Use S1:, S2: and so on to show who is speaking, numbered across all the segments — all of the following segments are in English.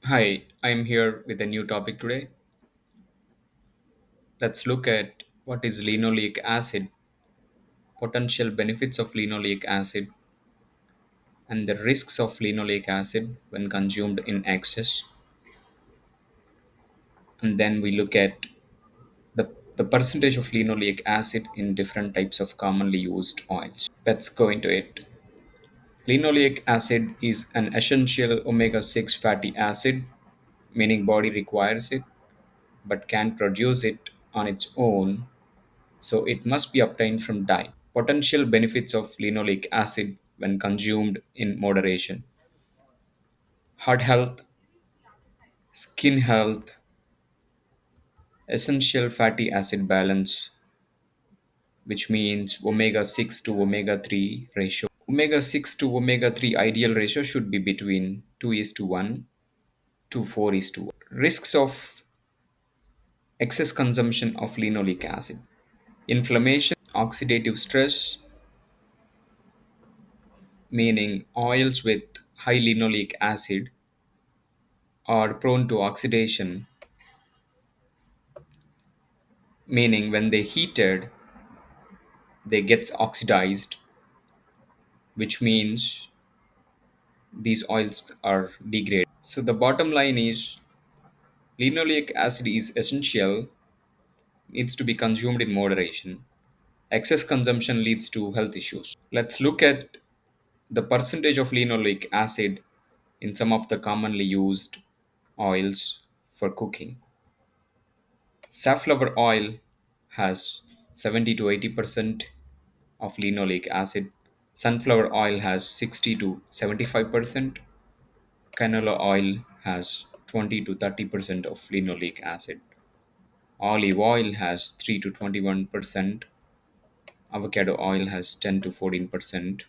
S1: Hi, I'm here with a new topic today. Let's look at what is linoleic acid, potential benefits of linoleic acid, and the risks of linoleic acid when consumed in excess. And then we look at the percentage of linoleic acid in different types of commonly used oils. Let's go into it. Linoleic acid is an essential omega 6 fatty acid, meaning body requires it but can produce it on its own, so it must be obtained from diet. Potential benefits of linoleic acid when consumed in moderation: heart health, skin health, essential fatty acid balance, which means omega 6 to omega 3 ratio. Omega 6 to omega 3 ideal ratio should be between 2 is to 1 to 4 is to 1. Risks of excess consumption of linoleic acid: inflammation, oxidative stress, meaning oils with high linoleic acid are prone to oxidation, meaning when they heated they gets oxidized, which means these oils are degraded. So the bottom line is linoleic acid is essential, needs to be consumed in moderation. Excess consumption leads to health issues. Let's look at the percentage of linoleic acid in some of the commonly used oils for cooking. Safflower oil has 70 to 80% of linoleic acid. Sunflower oil has 60 to 75%. Canola oil has 20 to 30% of linoleic acid. Olive oil has 3 to 21%. Avocado oil has 10 to 14%.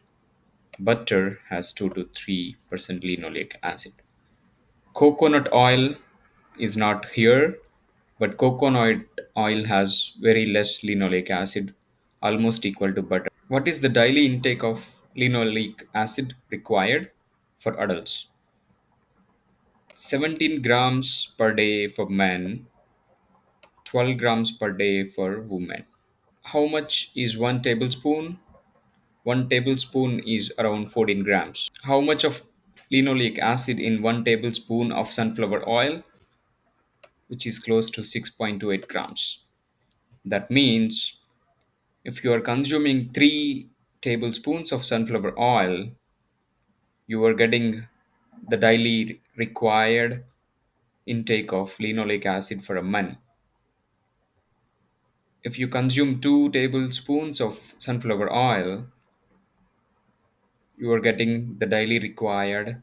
S1: Butter has 2 to 3% linoleic acid. Coconut oil is not here, but coconut oil has very less linoleic acid, almost equal to butter. What is the daily intake of linoleic acid required for adults? 17 grams per day for men, 12 grams per day for women. How much is 1 tablespoon? 1 tablespoon is around 14 grams. How much of linoleic acid in 1 tablespoon of sunflower oil? Which is close to 6.28 grams. That means if you are consuming 3 tablespoons of sunflower oil, you are getting the daily required intake of linoleic acid for a month. If you consume 2 tablespoons of sunflower oil, you are getting the daily required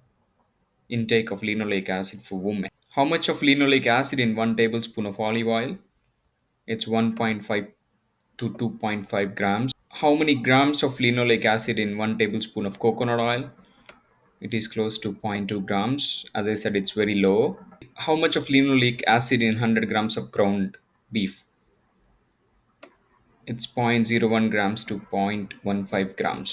S1: intake of linoleic acid for women. How much of linoleic acid in 1 tablespoon of olive oil? It's 1.5 to 2.5 grams. How many grams of linoleic acid in 1 tablespoon of coconut oil? It is close to zero point 0.2 grams. As I said, it's very low. How much of linoleic acid in 100 grams of ground beef? It's zero point zero 0.01 grams to 0.15 grams.